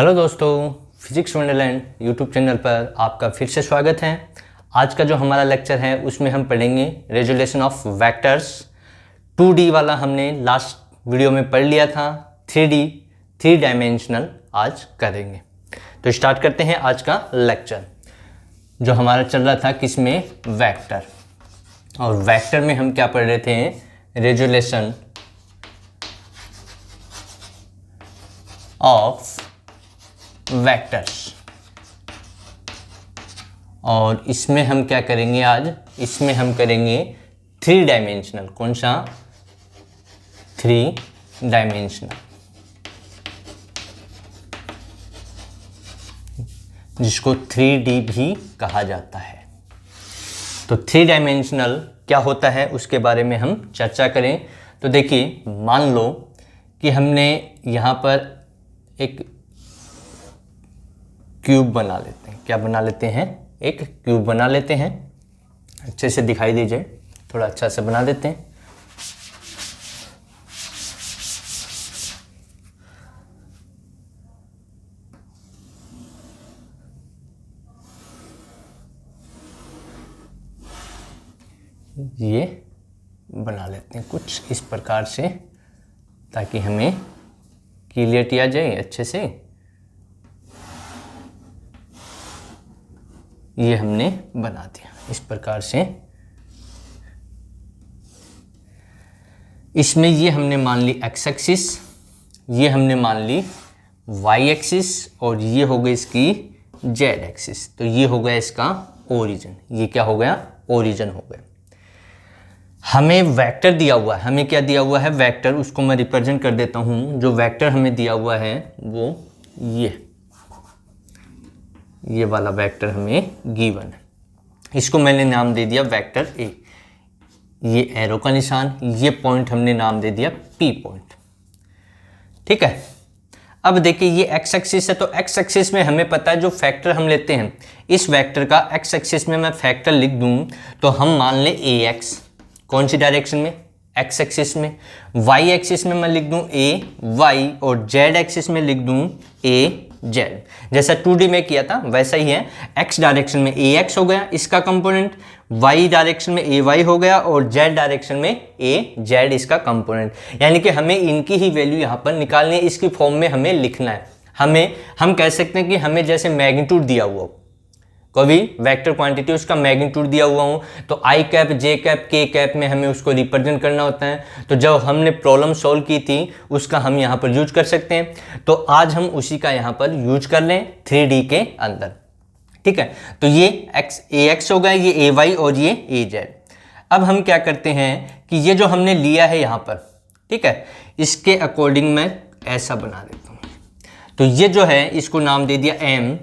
Hello दोस्तों, physics Wonderland YouTube channel पर आपका फिर से स्वागत है। आज का जो हमारा लेक्चर है उसमें हम पढ़ेंगे रेजोल्यूशन ऑफ वेक्टर्स। 2D वाला हमने लास्ट वीडियो में पढ़ लिया था। 3D 3 डायमेंशनल आज करेंगे। तो स्टार्ट करते हैं आज का लेक्चर जो हमारा चल रहा था किसमें, वेक्टर। और वेक्टर में हम क्या पढ़ रहे थे, रेजोल्यूशन ऑफ वेक्टर्स। और इसमें हम क्या करेंगे आज, इसमें हम करेंगे 3 डायमेंशनल। कौन सा? 3 डायमेंशनल, जिसको 3D भी कहा जाता है। तो 3 डायमेंशनल क्या होता है उसके बारे में हम चर्चा करें। तो देखिए, मान लो कि हमने यहाँ पर एक क्यूब बना लेते हैं। क्या बना लेते हैं? एक क्यूब बना लेते हैं। अच्छे से दिखाई दीजिए, थोड़ा अच्छा से बना देते हैं। ये बना लेते हैं कुछ इस प्रकार से, ताकि हमें क्लियरिटी आ जाए अच्छे से। ये हमने बना दिया इस प्रकार से। इसमें ये हमने मान ली एक्स एक्सिस, ये हमने मान ली वाई एक्सिस, और ये हो गई इसकी जेड एक्सिस। तो ये हो गया इसका ओरिजिन। ये क्या हो गया? ओरिजिन हो गया। हमें वेक्टर दिया हुआ है। हमें क्या दिया हुआ है? वेक्टर। उसको मैं रिप्रेजेंट कर देता हूँ। जो वेक्टर हमें दिया हुआ है वो ये वाला वेक्टर हमें गिवन है। इसको मैंने नाम दे दिया वेक्टर ए। ये एरो का निशान, ये पॉइंट हमने नाम दे दिया पी पॉइंट। ठीक है। अब देखिए, ये एक्स एक्सिस है, तो एक्स एक्सिस में हमें पता है जो फैक्टर हम लेते हैं, इस वेक्टर का एक्स एक्सिस में मैं फैक्टर लिख दूं तो हम मान ले ए एक्स। कौन सी डायरेक्शन में? एक्स एक्सिस में। वाई एक्सिस में मैं लिख दूं ए वाई, और जेड एक्सिस में लिख दूं ए जेड। जैसा 2D में किया था वैसा ही है। एक्स डायरेक्शन में ए एक्स हो गया इसका कंपोनेंट, वाई डायरेक्शन में ए वाई हो गया, और जेड डायरेक्शन में ए जेड इसका कंपोनेंट। यानी कि हमें इनकी ही वैल्यू यहाँ पर निकालनी है, इसकी फॉर्म में हमें लिखना है। हम कह सकते हैं कि हमें जैसे मैग्नीट्यूड दिया हुआ हो, कोई भी वेक्टर क्वांटिटी उसका मैग्नीट्यूड दिया हुआ हो, तो आई कैप जे कैप के कैप में हमें उसको रिप्रेजेंट करना होता है। तो जब हमने प्रॉब्लम सॉल्व की थी उसका हम यहाँ पर यूज कर सकते हैं। तो आज हम उसी का यहाँ पर यूज कर लें 3D के अंदर। ठीक है। तो ये एक्स ए एक्स हो गया, ये ए वाई, और ये ए जेड। अब हम क्या करते हैं कि ये जो हमने लिया है यहाँ पर, ठीक है, इसके अकॉर्डिंग मैं ऐसा बना देता हूँ। तो ये जो है इसको नाम दे दिया एम,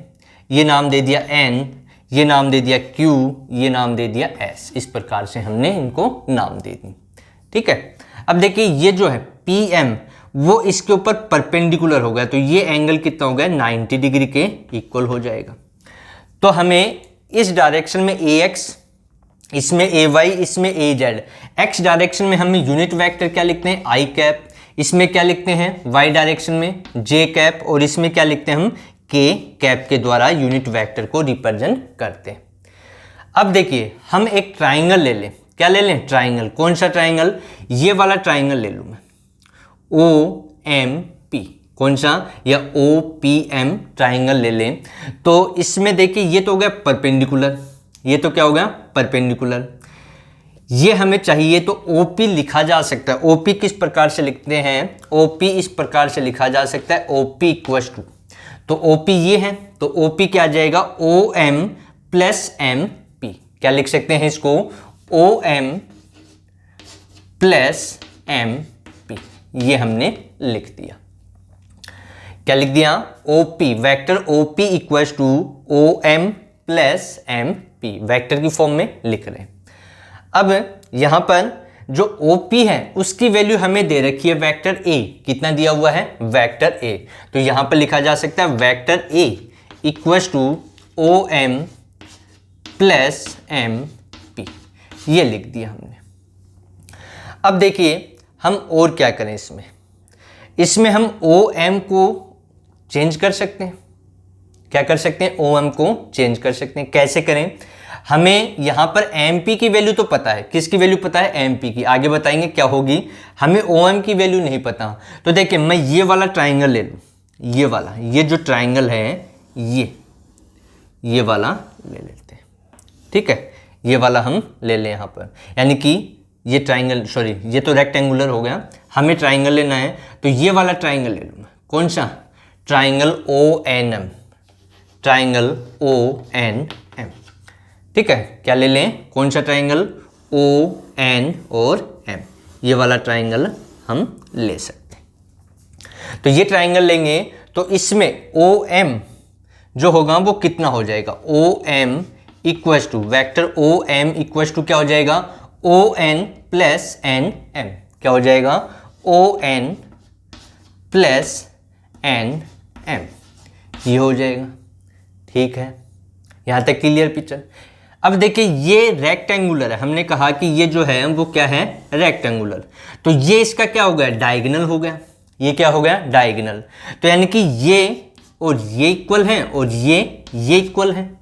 ये नाम दे दिया एन, ये नाम दे दिया क्यू, ये नाम दे दिया एस। इस प्रकार से हमने इनको नाम दे दी। ठीक है। अब देखिए, ये जो है पी एम वो इसके ऊपर परपेंडिकुलर हो गया, तो ये एंगल कितना हो गया? 90 डिग्री के इक्वल हो जाएगा। तो हमें इस डायरेक्शन में ए एक्स, इसमें ए वाई, इसमें ए जेड। एक्स डायरेक्शन में हमें यूनिट वेक्टर क्या लिखते हैं? आई कैप। इसमें क्या लिखते हैं? वाई डायरेक्शन में जे कैप, और इसमें क्या लिखते हैं? हम के कैप के द्वारा यूनिट वेक्टर को रिप्रेजेंट करते हैं। अब देखिए, हम एक ट्राइंगल ले लें। क्या ले लें? ट्राइंगल। कौन सा ट्राइंगल? ये वाला ट्राइंगल ले लूं मैं, ओ एम पी। कौन सा? या ओ पी एम ट्राइंगल ले लें। तो इसमें देखिए, ये तो हो गया परपेंडिकुलर, ये तो क्या हो गया? परपेंडिकुलर। ये हमें चाहिए तो OP लिखा जा सकता है। OP किस प्रकार से लिखते हैं? OP इस प्रकार से लिखा जा सकता है, OP इक्वल्स टू, तो OP ये है, तो OP क्या आ जाएगा? OM plus MP। क्या लिख सकते हैं इसको? OM plus MP। ये हमने लिख दिया। क्या लिख दिया? OP, vector OP equals to OM plus MP, vector की फॉर्म में लिख रहे हैं। अब यहां पर जो OP है उसकी वैल्यू हमें दे रखी है वेक्टर A। कितना दिया हुआ है? Vector A। तो यहां पर लिखा जा सकता है vector A equals to OM plus MP। ये लिख दिया हमने। अब देखिए, हम और क्या करें इसमें हम OM को चेंज कर सकते हैं। क्या कर सकते हैं? OM को चेंज कर सकते हैं। कैसे करें? हमें यहाँ पर MP की वैल्यू तो पता है। किसकी वैल्यू पता है? MP की। आगे बताएंगे क्या होगी। हमें OM की वैल्यू नहीं पता। तो देखिए मैं ये वाला ट्राइंगल ले लूँ, ये वाला, ये जो ट्राइंगल है ये वाला ले लेते हैं। ठीक है, ये वाला हम ले लें यहाँ पर, यानी कि ये ट्राइंगल, सॉरी ये तो रेक्टेंगुलर हो गया, हमें ट्राइंगल लेना है। तो ये वाला ट्राइंगल ले लूँ। कौन सा? Triangle ONM, triangle ONM। ठीक है, क्या ले लें? कौन सा ट्राइंगल? ON और M, ये वाला ट्राइंगल हम ले सकते हैं। तो ये ट्राइंगल लेंगे तो इसमें OM जो होगा वो कितना हो जाएगा? OM equals to vector OM equals to क्या हो जाएगा? ON plus NM। क्या हो जाएगा? ON प्लस NM, ये हो जाएगा। ठीक है, यहाँ तक क्लियर पिक्चर। अब देखिए ये रेक्टेंगुलर है, हमने कहा कि ये जो है वो क्या है? रेक्टेंगुलर। तो ये इसका क्या हो गया? डायगोनल हो गया। ये क्या हो गया? डायगोनल। तो यानी कि ये और ये इक्वल हैं और ये इक्वल हैं।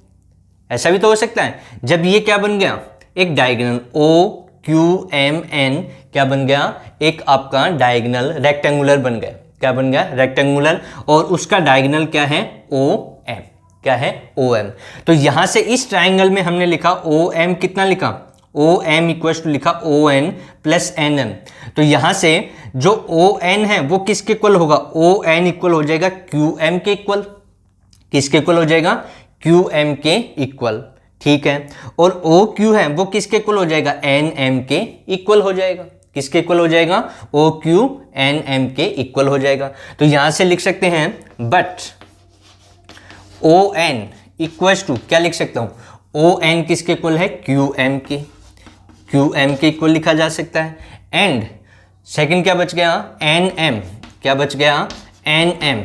ऐसा भी तो हो सकता है। जब ये क्या बन गया? एक डायगोनल OQMN क्या बन गया? एक आपका डायगोनल रेक्टेंगुलर बन गया। क्या बन गया? रेक्टेंगुलर। और उसका डायगोनल क्या है? OM। क्या है? OM। तो यहां से इस ट्राइंगल में हमने लिखा OM, कितना लिखा? OM इक्वल्स टू लिखा ON प्लस NM। तो यहां से जो ON है वो किसके इक्वल होगा? ON इक्वल हो जाएगा QM के इक्वल। किसके इक्वल हो जाएगा? QM के इक्वल। ठीक है, और OQ है वो किसके इक्वल हो जाएगा? NM के इक्वल हो जाएगा। किसके इक्वल हो जाएगा? OQNM के इक्वल हो जाएगा। तो यहां से लिख सकते हैं बट ON इक्वल्स टू, क्या लिख सकता हूं? ON किसके इक्वल है? QM के। QM के इक्वल लिखा जा सकता है। एंड सेकंड क्या बच गया? NM। क्या बच गया? NM।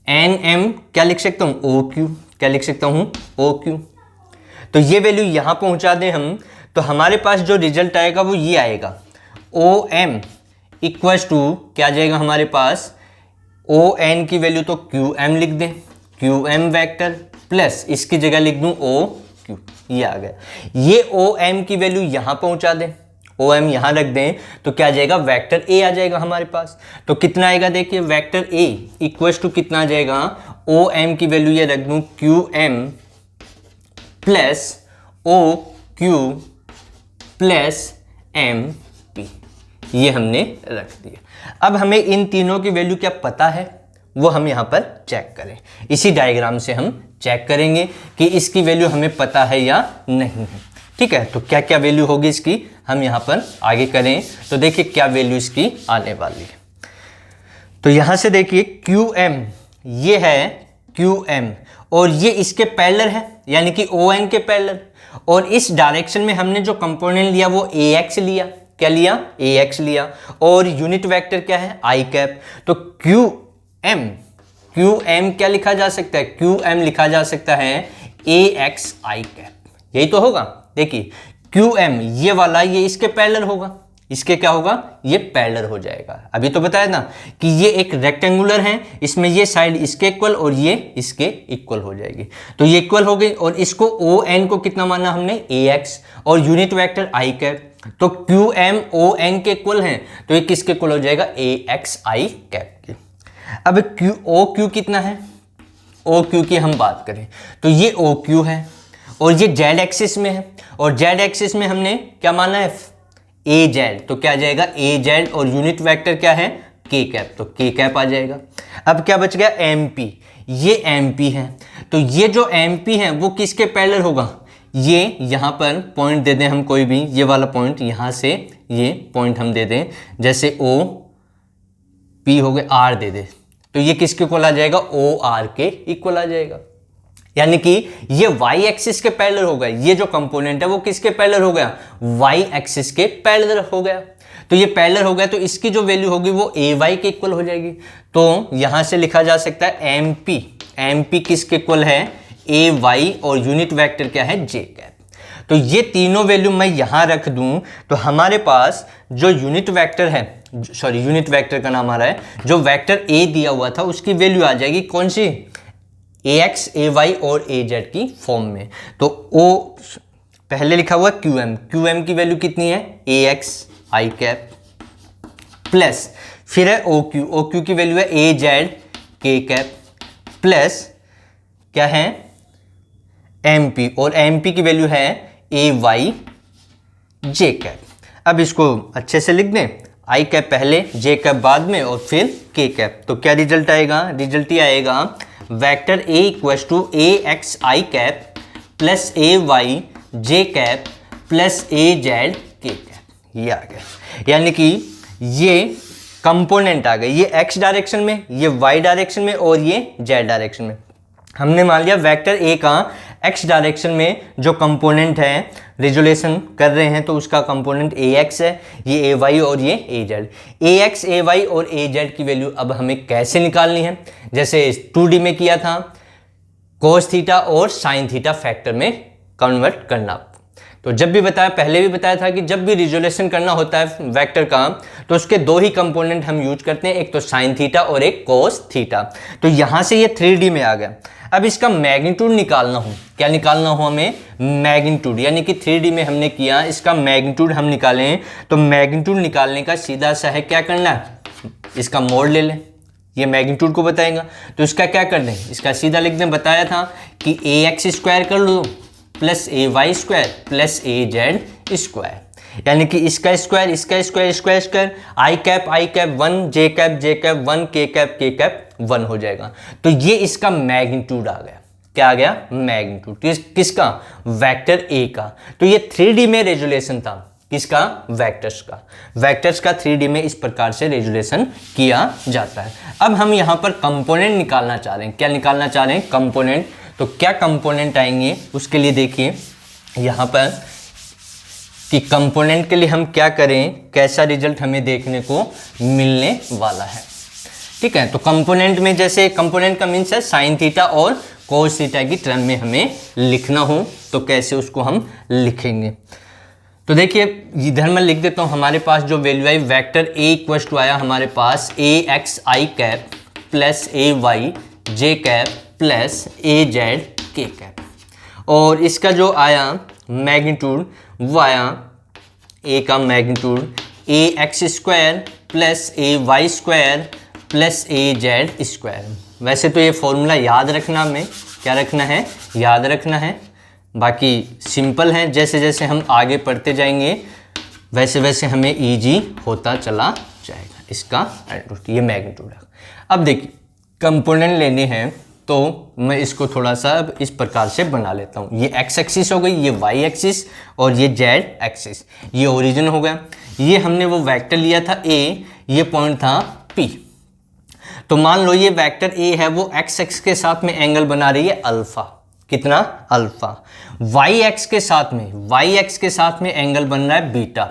NM क्या लिख सकता हूं? OQ। क्या लिख सकता हूं? OQ। तो ये वैल्यू यहां पहुंचा दें हम, तो हमारे पास जो रिजल्ट आएगा वो ये आएगा। OM इक्वल्स टू क्या जाएगा हमारे पास? ON की वैल्यू तो QM लिख दें, QM वेक्टर प्लस इसकी जगह लिख दूं OQ, ये आ गया। ये OM की वैल्यू यहां पहुंचा दें, OM यहां रख दें, तो क्या आ जाएगा? वेक्टर A आ जाएगा हमारे पास। तो कितना आएगा? देखिए वेक्टर A इक्वल्स टू कितना आ जाएगा? OM की वैल्यू ये रख दूं QM plus OQ plus MP, ये हमने रख दिया। अब हमें इन तीनों की वैल्यू क्या पता है वो हम यहाँ पर चेक करें। इसी डायग्राम से हम चेक करेंगे कि इसकी वैल्यू हमें पता है या नहीं है। ठीक है, तो क्या क्या वैल्यू होगी इसकी हम यहाँ पर आगे करें। तो देखिए क्या वैल्यू इसकी आने वाली है। तो यहाँ से देखिए QM, ये है QM और ये इसके पैरेलल है, यानी कि ON के पैरेलल। और इस डायरेक्शन में हमने जो कंपोनेंट लिया वो AX लिया। क्या लिया? AX लिया। और यूनिट वेक्टर क्या है? I cap. तो QM क्या लिखा जा सकता है? QM लिखा जा सकता है AX I कैप। यही तो होगा। देखिए QM ये वाला ये इसके पैरेलल होगा। इसके क्या होगा? ये पैरेलल हो जाएगा। अभी तो बताया ना कि ये एक रेक्टेंगुलर है, इसमें ये साइड इसके इक्वल और ये इसके इक्वल हो जाएगी। तो ये इक्वल हो गई और इसको ON को कितना माना हमने? AX और यूनिट वेक्टर I कैप। तो QM ON के इक्वल हैं, तो ये किसके इक्वल हो जाएगा? AX I कैप के। अब OQ कितना है? OQ की हम बात करें तो ये OQ है और ये Z एक्सिस में है, और Z एक्सिस में हमने क्या माना है? AZ। तो क्या आ जाएगा? AZ और यूनिट वेक्टर क्या है? K cap. तो K कैप आ जाएगा। अब क्या बच गया? MP। ये MP है, तो ये जो MP है वो किसके पैरेलल होगा? ये यहाँ पर पॉइंट दे दें हम कोई भी, ये वाला पॉइंट, यहाँ से ये पॉइंट हम दे दें, जैसे OP हो गए, R दे दे, तो ये किसके इक्वल आ जाएगा? OR के इक्वल आ जाएगा। यानी कि ये y एक्सिस के पैरेलल हो गया। ये जो कंपोनेंट है वो किसके पैरेलल हो गया? y एक्सिस के पैरेलल हो गया। तो ये पैरेलल हो गया, तो इसकी जो वैल्यू होगी वो AY के इक्वल हो जाएगी। तो यहां से लिखा जा सकता है MP किसके इक्वल है? AY और यूनिट वेक्टर क्या है? J cap. तो ये तीनों वैल्यू मैं यहां रख दूं तो हमारे पास जो यूनिट वेक्टर है सॉरी यूनिट वेक्टर का नाम आ रहा है, जो वेक्टर ए दिया हुआ था उसकी वैल्यू आ जाएगी कौन सी, ax, ay और az की फॉर्म में। तो ओ पहले लिखा हुआ QM की वैल्यू कितनी है, ax i कैप प्लस फिर है OQ की वैल्यू है az k कैप प्लस क्या है MP, और MP की वैल्यू है ay j कैप। अब इसको अच्छे से लिख दें, i कैप पहले, j कैप बाद में और फिर k कैप। तो क्या रिजल्ट आएगा, रिजल्ट ये आएगा vector a equals to ax i cap plus ay j cap plus az k cap. ये आ गया, यानी कि ये कंपोनेंट आ गए, ये x डायरेक्शन में, ये y डायरेक्शन में और ये z डायरेक्शन में। हमने मान लिया वेक्टर a का x डायरेक्शन में जो कंपोनेंट है, रिजोल्यूशन कर रहे हैं तो उसका कंपोनेंट ax है, ये ay और ये az। ax, ay और az की वैल्यू अब हमें कैसे निकालनी है, जैसे 2D में किया था, cos थीटा और sin थीटा फैक्टर में कन्वर्ट करना। तो जब भी बताया, पहले भी बताया था कि जब भी रिजोल्यूशन करना होता है वेक्टर का तो उसके दो ही कंपोनेंट हम यूज करते हैं, एक तो साइन थीटा और एक कोस थीटा। तो यहाँ से ये 3D में आ गया। अब इसका मैग्नीट्यूड निकालना हो, क्या निकालना हो हमें, मैग्नीट्यूड, यानी कि 3D में हमने किया, इसका मैग्नीट्यूड हम निकालें तो मैग्नीट्यूड निकालने का सीधा सा है, क्या करना है, इसका मोड ले लें, ये मैग्नीट्यूड को बताएगा। तो इसका क्या कर दें, इसका सीधा लिख दें, बताया था कि ax स्क्वायर कर लो plus ay square plus az square, यानी कि इसका स्क्वायर इसका square square square, I cap 1, J cap 1, K cap 1 हो जाएगा। तो ये इसका मैग्नीट्यूड आ गया, क्या आ गया, मैग्नीट्यूड किसका, वेक्टर ए का। तो ये 3D में रेजुलेशन था, किसका, वेक्टर्स का 3D में इस प्रकार से रेजुलेशन किया जाता है। अब हम यहाँ पर कंपोनेंट निकालना चाह रहे हैं, क्या निकालना चाह रहे हैं, कंपोनेंट। तो क्या कंपोनेंट आएंगे उसके लिए देखिए यहाँ पर कि कंपोनेंट के लिए हम क्या करें, कैसा रिजल्ट हमें देखने को मिलने वाला है। ठीक है, तो कंपोनेंट में जैसे कंपोनेंट का मीन्स है साइन थीटा और कोस थीटा की टर्म में हमें लिखना हो तो कैसे उसको हम लिखेंगे। तो देखिए इधर मैं लिख देता हूँ, हमारे पास जो वैल्यू आई वेक्टर ए इक्वल्स टू आया हमारे पास ax i cap plus ay j cap plus az k cap, और इसका जो आया मैग्नीट्यूड वो आया a का magnitude ax square plus ay square plus az square. वैसे तो ये फॉर्मूला याद रखना, हमें क्या रखना है, याद रखना है, बाकी सिंपल है, जैसे जैसे हम आगे पढ़ते जाएंगे वैसे वैसे हमें ईजी होता चला जाएगा। इसका ये मैग्नीट्यूड है। अब देखिए कंपोनेंट लेने हैं तो मैं इसको थोड़ा सा अब इस प्रकार से बना लेता हूँ। ये x एक्सिस हो गई, ये y एक्सिस और ये z एक्सिस, ये ओरिजिन हो गया। ये हमने वो वेक्टर लिया था a, ये पॉइंट था p। तो मान लो ये वेक्टर a है वो x एक्सिस के साथ में एंगल बना रही है अल्फा, कितना, अल्फा। y एक्स के साथ में एंगल बन रहा है बीटा,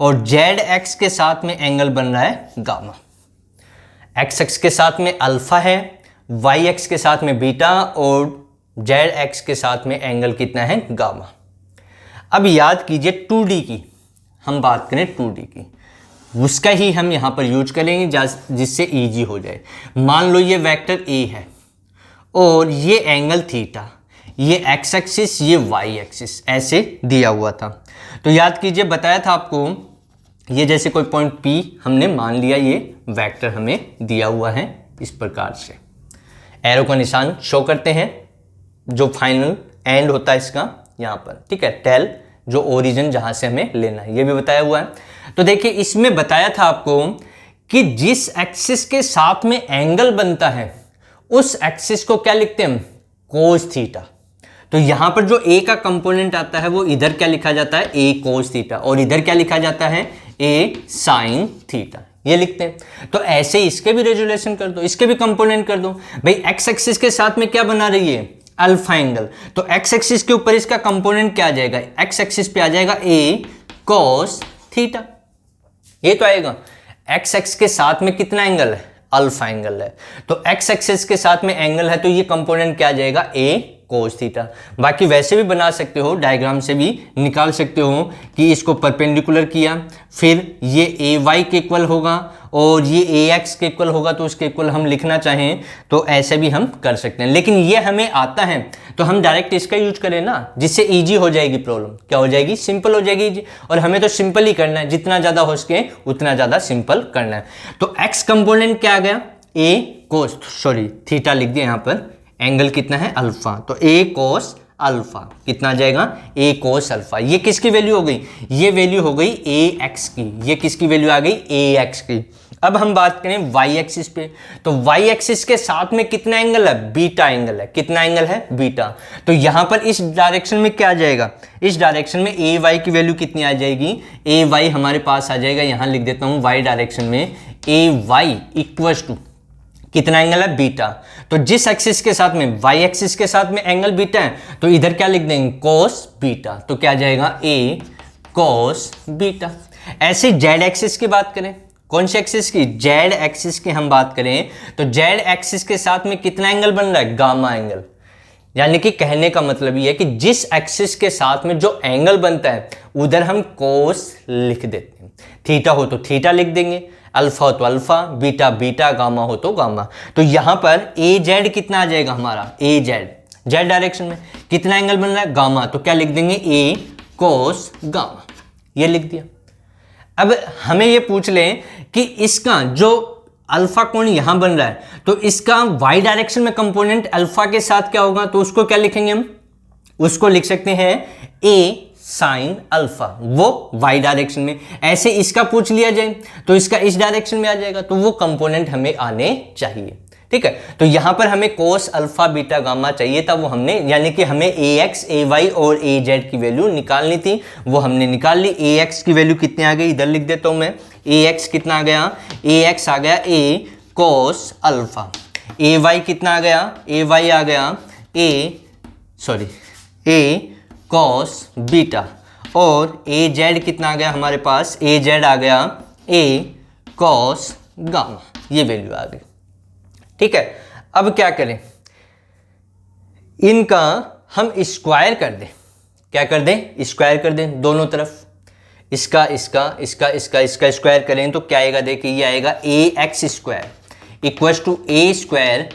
और z एक्स के साथ में एंगल बन रहा है गामा। x एक्स के साथ में अल्फा है, y एक्स के साथ में बीटा और z एक्स के साथ में एंगल कितना है, गामा। अब याद कीजिए 2D की हम बात करें, 2D की उसका ही हम यहाँ पर यूज करेंगे जिससे इजी हो जाए। मान लो ये वेक्टर a है और ये एंगल थीटा, ये x एक्सिस ये y एक्सिस ऐसे दिया हुआ था। तो याद कीजिए बताया था आपको, ये जैसे कोई पॉइंट P हमने मान लिया, ये वेक्टर हमें दिया हुआ है इस प्रकार से, एरो का निशान शो करते हैं जो फाइनल एंड होता है इसका यहाँ पर, ठीक है, टेल जो ओरिजिन जहाँ से हमें लेना है, ये भी बताया हुआ है। तो देखिए इसमें बताया था आपको कि जिस एक्सिस के साथ में एंगल बनता है उस एक्सिस को क्या लिखते हैं हम, कोस थीटा। तो यहां पर जो a का कंपोनेंट आता है वो इधर क्या लिखा जाता है, a कोस थीटा, और इधर क्या लिखा जाता है, a साइन थीटा, ये लिखते हैं। तो ऐसे इसके भी रेजुलेशन कर दो, इसके भी कंपोनेंट कर दो। भाई x एक्सिस के साथ में क्या बना रही है, अल्फा एंगल, तो x एक्सिस के ऊपर इसका कंपोनेंट क्या आ जाएगा, x एक्सिस पे आ जाएगा a कोस थीटा, ये तो आएगा। x एक्सिस के साथ में कितना एंगल है, अल्फा एंगल है, तो x एक्सिस के साथ में एंगल है तो ये कंपोनेंट क्या आ जाएगा, a कोस थीटा। बाकी वैसे भी बना सकते हो, डायग्राम से भी निकाल सकते हो कि इसको परपेंडिकुलर किया, फिर ये ए वाई के इक्वल होगा और ये ए एक्स के इक्वल होगा, तो उसके इक्वल हम लिखना चाहें तो ऐसे भी हम कर सकते हैं। लेकिन ये हमें आता है तो हम डायरेक्ट इसका यूज करें ना, जिससे ईजी हो जाएगी प्रॉब्लम। क्या हो जाएगी? सिंपल हो जाएगी। और हमें तो सिंपल ही करना है, जितना ज़्यादा हो सके उतना ज़्यादा सिंपल करना है। तो एक्स कंपोनेंट क्या आ गया? ए कोस, सॉरी थीटा लिख दिया यहाँ पर, एंगल कितना है? अल्फा। तो ए कोस अल्फा कितना आ जाएगा? ए कोस अल्फा। ये किसकी वैल्यू हो गई? ये वैल्यू हो गई ए एक्स की। ये किसकी वैल्यू आ गई? ए एक्स की। अब हम बात करें वाई एक्सिस पे, तो वाई एक्सिस के साथ में कितना एंगल है? बीटा एंगल है। कितना एंगल है? बीटा। तो यहां पर इस डायरेक्शन में क्या आ जाएगा? इस डायरेक्शन में ए वाई की वैल्यू कितनी आ जाएगी? ए वाई हमारे पास आ जाएगा, यहां लिख देता हूं वाई डायरेक्शन में ए वाई इक्वल्स टू कितना एंगल है? बीटा। तो जिस एक्सिस के साथ में, वाई एक्सिस के साथ में एंगल बीटा है, तो इधर क्या लिख देंगे? Cos beta. तो क्या आ जाएगा? ए कोस बीटा। ऐसे जेड एक्सिस की बात करें, कौन सी एक्सिस की? जेड एक्सिस की हम बात करें तो जेड एक्सिस के साथ में कितना एंगल बन रहा है? Gamma angle. यानी कि कहने का मतलब ये है कि जिस एक्सिस के साथ में जो एंगल बनता है उधर हम कोस लिख देते हैं। थीटा हो तो थीटा लिख देंगे, अल्फा हो तो अल्फा, बीटा बीटा, गामा हो तो गामा। तो यहां पर ए जेड कितना आ जाएगा हमारा? ए जेड, जेड डायरेक्शन में कितना एंगल बन रहा है? गामा। तो क्या लिख देंगे? ए कोस गामा। ये लिख दिया। अब हमें ये पूछ लें कि इसका जो अल्फा कोण यहां बन रहा है, तो इसका वाई डायरेक्शन में कंपोनेंट अल्फा के साथ क्या होगा? तो उसको क्या लिखेंगे हम? उसको लिख सकते हैं ए साइन अल्फा, वो वाई डायरेक्शन में। ऐसे इसका पूछ लिया जाए तो इसका इस डायरेक्शन में आ जाएगा, तो वो कंपोनेंट हमें आने चाहिए। ठीक है, तो यहां पर हमें कोस अल्फा बीटा गामा चाहिए था, वो हमने, यानी कि हमें ए एक्स ए वाई और ए जेड की वैल्यू निकालनी थी, वो हमने निकाल ली। ए एक्स की वैल्यू कितनी आ गई? इधर लिख देता हूं मैं। ए एक्स कितना आ गया? ए एक्स आ गया ए कोस अल्फा। ए वाई कितना आ गया? ए वाई आ गया ए कॉस बीटा। और ए जेड कितना आ गया हमारे पास? ए जेड आ गया ए कॉस गामा। ये वैल्यू आ गई। ठीक है, अब क्या करें? इनका हम स्क्वायर कर दें। क्या कर दें? स्क्वायर कर दें दोनों तरफ। इसका स्क्वायर करें तो क्या आएगा? देखिए ये आएगा a x square equals to a square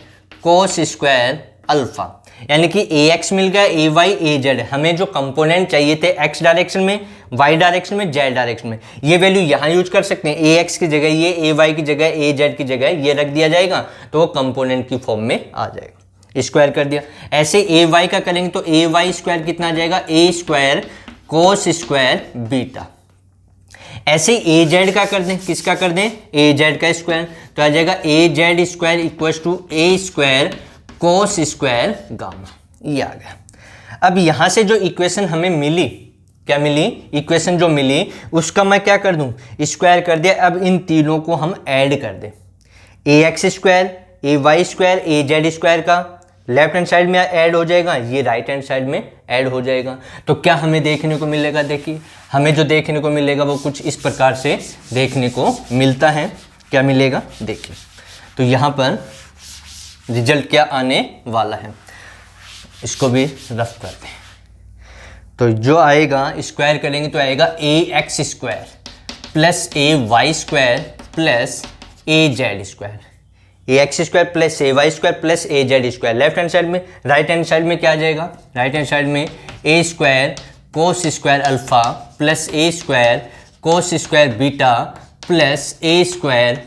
cos square alpha. यानी कि ए एक्स मिल गया, ए वाई ए जेड। हमें जो कंपोनेंट चाहिए थे एक्स डायरेक्शन में, वाई डायरेक्शन में, जेड डायरेक्शन में, ये वैल्यू यहाँ यूज कर सकते हैं। ए एक्स की जगह ये, ए वाई की जगह ए जेड की जगह ये रख दिया जाएगा, तो वो कंपोनेंट की फॉर्म में आ जाएगा। स्क्वायर कर दिया। ऐसे ए वाई का करेंगे तो ए वाई स्क्वायर कितना आ जाएगा? A square cos square beta. ऐसे ए जेड का कर दें, किसका कर दें? ए जेड का स्क्वायर, तो आ जाएगा a z square equals to a square cos square gamma. ये आ गया। अब यहां से जो इक्वेशन हमें मिली, क्या मिली? इक्वेशन जो मिली उसका मैं क्या कर दूं? स्क्वायर कर दिया। अब इन तीनों को हम ऐड कर दें। ए एक्स स्क्वायर, ए वाई स्क्वायर, ए जेड स्क्वायर का लेफ्ट हैंड साइड में ऐड हो जाएगा, ये राइट हैंड साइड में ऐड हो जाएगा। तो क्या हमें देखने को मिलेगा? देखिए हमें जो देखने को मिलेगा वो कुछ इस प्रकार से देखने को मिलता है। क्या मिलेगा? देखिए, तो यहाँ पर रिजल्ट क्या आने वाला है, इसको भी रफ करते हैं। तो जो आएगा, स्क्वायर करेंगे तो आएगा a x square plus A y square plus A z square. A x square plus A y square plus A z square left hand side में। राइट हैंड साइड में क्या आ जाएगा? राइट हैंड साइड में a square cos square alpha plus a square cos square beta plus a square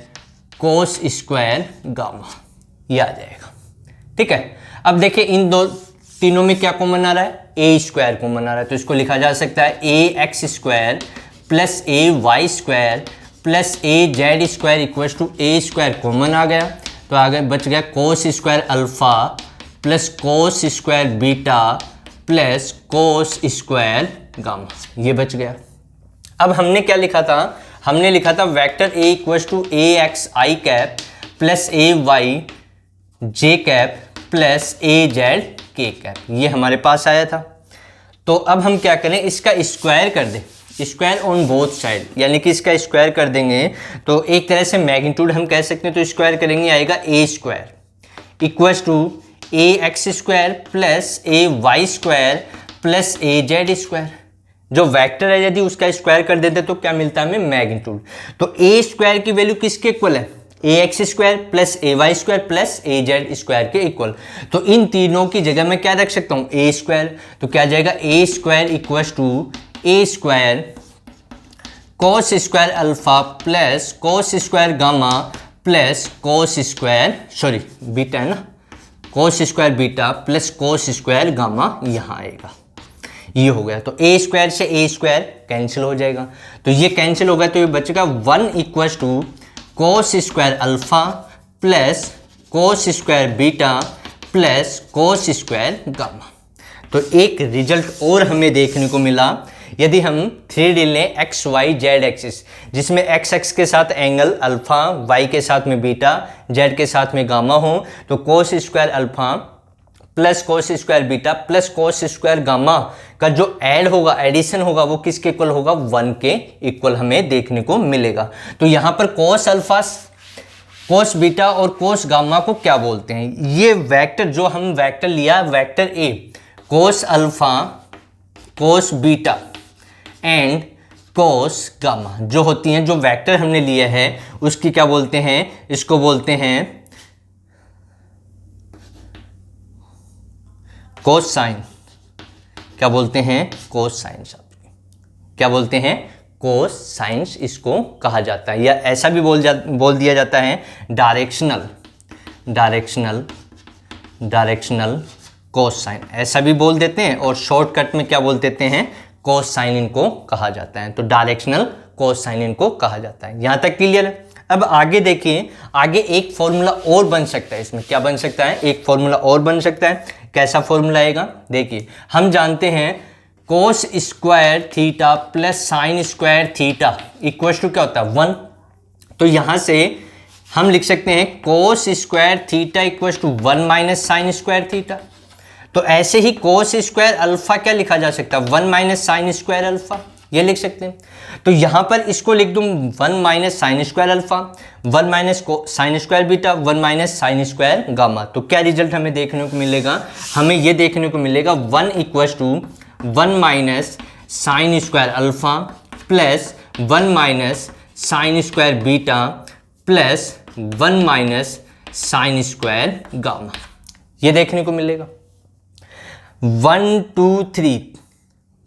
cos square gamma. ये आ जाएगा। ठीक है, अब देखिए इन दो तीनों में क्या कॉमन आ रहा है? ए स्क्वायर कॉमन आ रहा है, तो इसको लिखा जा सकता है a x square plus A y square plus A z square equals to a square common आ गया, तो आगे बच गया cos square alpha plus cos square beta plus cos square gamma. ये बच गया। अब हमने क्या लिखा था? हमने लिखा था vector A equals to A X I cap plus A Y J cap plus A Z K cap. ये हमारे पास आया था। तो अब हम क्या करें? इसका स्क्वायर कर दें, स्क्वायर ऑन बोथ साइड, यानी कि इसका स्क्वायर कर देंगे तो एक तरह से मैग्नीट्यूड हम कह सकते हैं। तो स्क्वायर करेंगे आएगा a square equals to A x square plus A y square plus A z square. जो वेक्टर है यदि उसका स्क्वायर कर देते तो क्या मिलता है हमें, मैग्नीट्यूड। तो ए स्क्वायर की वैल्यू किसके इक्वल है, a x square plus A y square plus A z square के इक्वल। तो इन तीनों की जगह मैं क्या रख सकता हूँ, ए स्क्वायर। तो क्या जाएगा, a square equal to a square cos square alpha plus cos square gamma plus cos square sorry beta है ना, cos square beta plus cos square gamma यहाँ आएगा। ये हो गया। तो ए स्क्वायर से ए स्क्वायर कैंसिल हो जाएगा, तो ये कैंसिल होगा तो ये बचेगा 1 equal to cos square alpha plus cos square beta plus cos square gamma. तो एक रिजल्ट और हमें देखने को मिला, यदि हम 3D लें एक्स वाई जेड एक्सिस, जिसमें एक्स एक्स के साथ एंगल अल्फा, वाई के साथ में बीटा, जेड के साथ में गामा हो, तो कोस square alpha plus cos square beta plus cos square gamma का जो ऐड होगा, एडिशन होगा, वो किसके इक्वल होगा, 1 के इक्वल हमें देखने को मिलेगा। तो यहाँ पर कोस अल्फा, कोस बीटा और कोस गामा को क्या बोलते हैं, ये वेक्टर जो हम वेक्टर लिया vector A, cos alpha cos beta and cos gamma जो होती हैं, जो वेक्टर हमने लिए हैं उसकी क्या बोलते हैं, इसको बोलते हैं कोस साइन। क्या बोलते हैं, कोस साइंस। क्या बोलते हैं, कोस साइंस इसको कहा जाता है, या ऐसा भी बोल दिया जाता है डायरेक्शनल कोस साइन, ऐसा भी बोल देते हैं। और शॉर्टकट में क्या बोल देते हैं, कोस साइन इनको कहा जाता है। तो डायरेक्शनल कोस साइन इनको कहा जाता है। यहां तक क्लियर है। अब आगे देखिए, आगे एक फॉर्मूला और बन सकता है, इसमें क्या बन सकता है, एक फॉर्मूला और बन सकता है। कैसा फॉर्मूला आएगा, देखिए हम जानते हैं cos square theta plus sine square theta equal to क्या होता है, 1। तो यहां से हम लिख सकते हैं cos square theta equal to 1 minus sine square theta. तो ऐसे ही कोस स्क्वायर अल्फा क्या लिखा जा सकता है, 1 माइनस साइन स्क्वायर अल्फा, ये लिख सकते हैं। तो यहां पर इसको लिख दूं 1 minus sine square alpha, 1 minus sine square beta, 1 minus sine square gamma. तो क्या रिजल्ट हमें देखने को मिलेगा, हमें ये देखने को मिलेगा 1 equal to 1 minus sine square alpha plus 1 minus sine square beta plus 1 minus sine square gamma, ये देखने को मिलेगा। 1 2 3,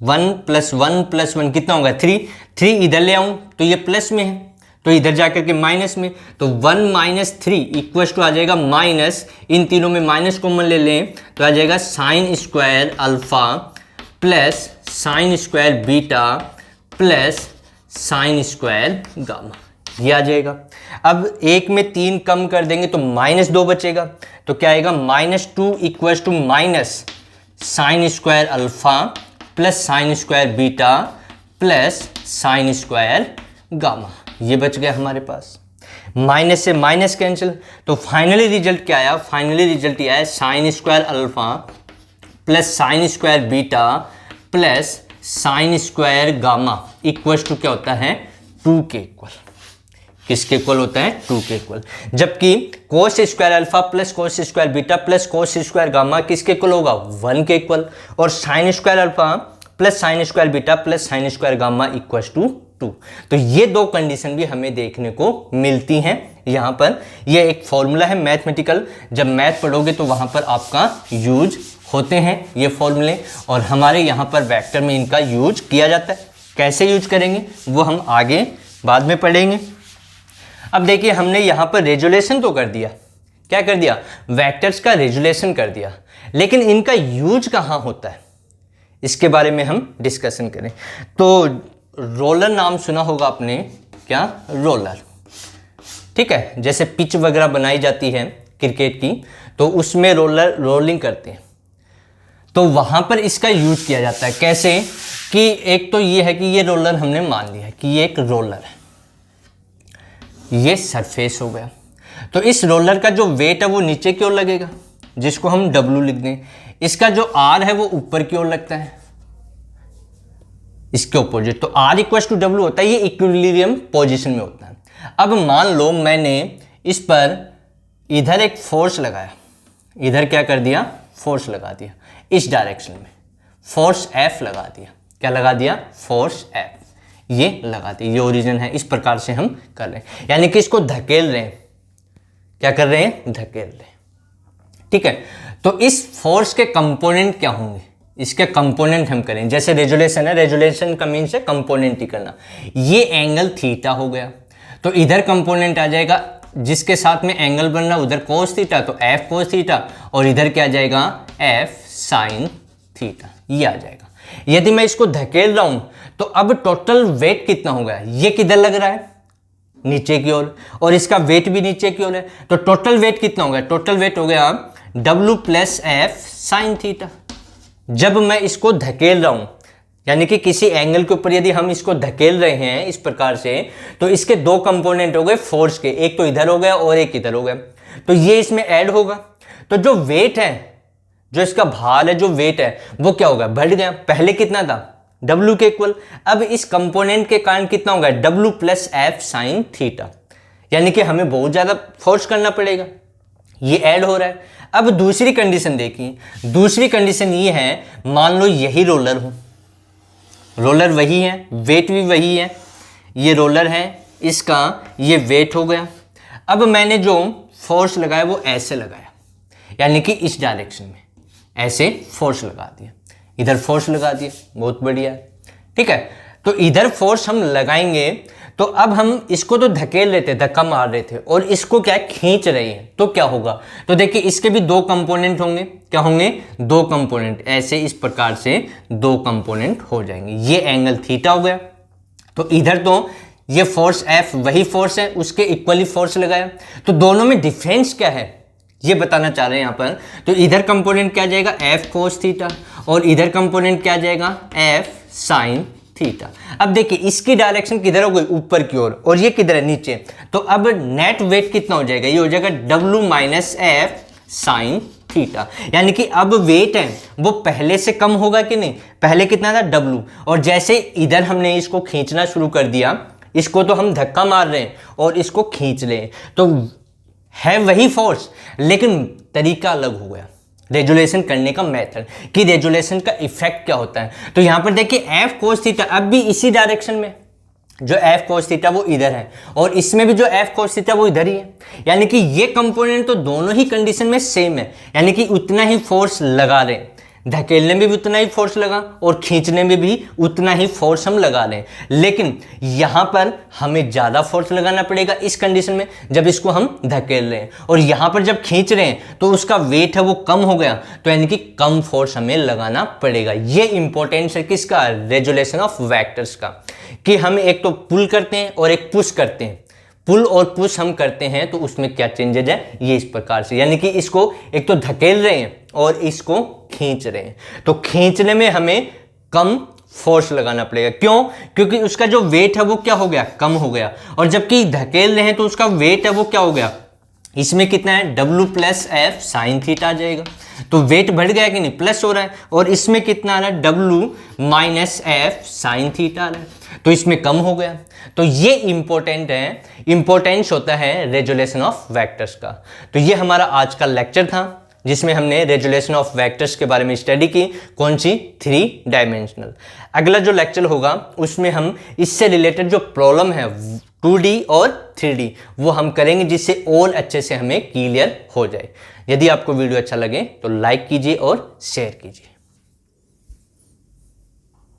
1 प्लस 1 प्लस 1 कितना होगा, 3 इधर ले आऊं तो ये प्लस में है, तो इधर जाकर के माइनस में, तो 1 माइनस 3 इक्वल टू आ जाएगा माइनस, इन तीनों में माइनस कॉमन ले लें तो आ जाएगा sign square alpha plus sine square beta plus sine square gamma, ये आ जाएगा। अब एक में 3 कम कर देंगे तो -2 बचेगा, तो क्या आएगा, -2 equal to minus sine square alpha plus sine square beta plus sine square gamma, ये बच गया हमारे पास। माइनस से माइनस कैंसिल, तो फाइनली रिजल्ट क्या आया, फाइनली रिजल्ट ये आया sine square alpha plus sine square beta plus sine square gamma equal to क्या होता है, 2 के इक्वल। किसके इक्वल होता है, 2 के इक्वल। जबकि cos square alpha plus cos square beta plus cos square gamma किसके इक्वल होगा, 1 के इक्वल। और sine square alpha plus sine square beta plus sine square gamma equal to 2। तो ये दो कंडीशन भी हमें देखने को मिलती हैं यहाँ पर। ये एक फॉर्मूला है मैथमेटिकल, जब मैथ पढ़ोगे तो वहाँ पर आपका यूज होते हैं ये फॉर्मूले, और हमारे यहाँ पर वेक्टर में इनका यूज किया जाता है। कैसे यूज करेंगे वो हम आगे बाद में पढ़ेंगे। अब देखिए हमने यहाँ पर रेजुलेशन तो कर दिया, क्या कर दिया, वेक्टर्स का रेजुलेशन कर दिया, लेकिन इनका यूज कहाँ होता है इसके बारे में हम डिस्कशन करें। तो रोलर नाम सुना होगा आपने, क्या, रोलर, ठीक है। जैसे पिच वगैरह बनाई जाती है क्रिकेट की, तो उसमें रोलर रोलिंग करते हैं, तो वहाँ पर इसका यूज किया जाता है। कैसे कि एक तो ये है कि ये रोलर हमने मान लिया कि ये एक रोलर है, ये सरफेस हो गया, तो इस रोलर का जो वेट है वो नीचे की ओर लगेगा, जिसको हम W लिख दें। इसका जो R है वो ऊपर की ओर लगता है, इसके ऑपोजिट। तो R इक्वल टू W होता है, ये इक्विलिब्रियम पोजीशन में होता है। अब मान लो मैंने इस पर इधर एक फोर्स लगाया, इधर क्या कर दिया, फोर्स लगा दिया इस डायरेक्शन में, फोर्स F लगा दिया। क्या लगा दिया, फोर्स F ये लगा दिया। ये ओरिजिन है, इस प्रकार से हम कर रहे हैं, यानी कि इसको धकेल रहे हैं। क्या कर रहे हैं, धकेल रहे हैं। ठीक है, तो इस फोर्स के कंपोनेंट क्या होंगे, इसके कंपोनेंट हम करें। जैसे रेजुलेशन है, रेजुलेशन का मीन्स है कंपोनेंट ही करना। ये एंगल थीटा हो गया, तो इधर कंपोनेंट आ जाएगा जिसके साथ में एंगल बन रहा, उधर कोस थीटा, तो F कोस थीटा, और इधर क्या आ जाएगा, F साइन थीटा, ये आ जाएगा। यदि मैं इसको धकेल रहा हूं तो अब टोटल वेट कितना हो गया, ये किधर लग रहा है, नीचे की ओर, और इसका वेट भी नीचे की ओर है, तो टोटल वेट कितना हो गया, टोटल वेट हो गया W plus F sine theta. जब मैं इसको धकेल रहा हूं, यानी कि किसी एंगल के ऊपर यदि हम इसको धकेल रहे हैं इस प्रकार से, तो इसके दो कंपोनेंट हो गए फोर्स के, एक तो इधर हो गया और एक इधर हो गया, तो ये इसमें ऐड होगा। तो जो वेट है, जो इसका भार है, जो वेट है, वो क्या होगा, बढ़ गया। पहले कितना था, W के इक्वल, अब इस कंपोनेंट के कारण कितना होगा, W plus F sine theta, यानी कि हमें बहुत ज्यादा फोर्स करना पड़ेगा, ये ऐड हो रहा है। अब दूसरी कंडीशन देखिए, दूसरी कंडीशन ये है, मान लो यही रोलर हो, रोलर वही है, वेट भी वही है, ये रोलर है, इसका ये वेट हो गया। अब मैंने जो फोर्स लगाया वो ऐसे लगाया, यानी कि इस डायरेक्शन में ऐसे फोर्स लगा दिया, इधर फोर्स लगा दिया, बहुत बढ़िया है। ठीक है, तो इधर फोर्स हम लगाएंगे, तो अब हम इसको तो धकेल रहे थे, धक्का मार रहे थे, और इसको क्या खींच रहे हैं, तो क्या होगा, तो देखिए इसके भी दो कंपोनेंट होंगे। क्या होंगे, दो कंपोनेंट, ऐसे इस प्रकार से दो कंपोनेंट हो जाएंगे। ये एंगल थीटा हो गया, तो इधर तो ये फोर्स F वही फोर्स है, उसके इक्वली फोर्स लगाया, तो दोनों में डिफरेंस क्या है ये बताना चाह रहे हैं यहाँ पर। तो इधर कंपोनेंट क्या जाएगा, F कोस थीटा, और इधर कंपोनेंट क्या जाएगा, F साइन थीटा। अब देखिए इसकी डायरेक्शन किधर हो गई, ऊपर की ओर, और ये किधर है, नीचे, तो अब नेट वेट कितना हो जाएगा, ये हो जाएगा W minus F sine theta, यानी कि अब वेट है वो पहले से कम होगा कि नहीं, पहले कितना था W, और जैसे इधर हमने इसको खींचना शुरू कर दिया, इसको तो हम धक्का मार रहे हैं और इसको खींच रहे हैं, तो है वही फोर्स लेकिन तरीका अलग हो गया, रेजुलेशन करने का मेथड, कि रेजुलेशन का इफेक्ट क्या होता है। तो यहां पर देखिए F कोस थीटा अब भी इसी डायरेक्शन में, जो F कोस थीटा वो इधर है, और इसमें भी जो F कोस थीटा वो इधर ही है, यानी कि ये कंपोनेंट तो दोनों ही कंडीशन में सेम है, यानी कि उतना ही फोर्स लगा रहे हैं, धकेलने में भी उतना ही फोर्स लगा और खींचने में भी उतना ही फोर्स हम लगा रहे हैं, लेकिन यहां पर हमें ज्यादा फोर्स लगाना पड़ेगा इस कंडीशन में जब इसको हम धकेल रहे हैं, और यहां पर जब खींच रहे हैं तो उसका वेट है वो कम हो गया, तो यानी कि कम फोर्स हमें लगाना पड़ेगा। ये इंपॉर्टेंस है किसका, रेजुलेशन ऑफ वेक्टर्स का, कि हम एक तो पुल करते हैं और एक पुश करते हैं, पुल और पुश हम करते हैं तो उसमें क्या चेंजेज है, ये इस प्रकार से, यानी कि इसको एक तो धकेल रहे हैं और इसको खींच रहे हैं, तो खींचने में हमें कम फोर्स लगाना पड़ेगा। क्यों, क्योंकि उसका जो वेट है वो क्या हो गया, कम हो गया, और जबकि धकेल रहे हैं तो उसका वेट है वो क्या हो गया, इसमें कितना है, W plus F sine theta आ जाएगा, तो वेट बढ़ गया कि नहीं, प्लस हो रहा है, और इसमें कितना आ रहा है, W minus F sine theta आ रहा है, तो इसमें कम हो गया। तो ये इंपॉर्टेंट है, इंपॉर्टेंस होता है रेजुलेशन ऑफ वेक्टर्स का। तो ये हमारा आज का लेक्चर था जिसमें हमने रेजुलेशन ऑफ वेक्टर्स के बारे में स्टडी की, कौन सी, 3 डायमेंशनल। अगला जो लेक्चर होगा उसमें हम इससे रिलेटेड जो प्रॉब्लम है 2D और 3D वो हम करेंगे, जिससे और अच्छे से हमें क्लियर हो जाए। यदि आपको वीडियो अच्छा लगे तो लाइक कीजिए और शेयर कीजिए।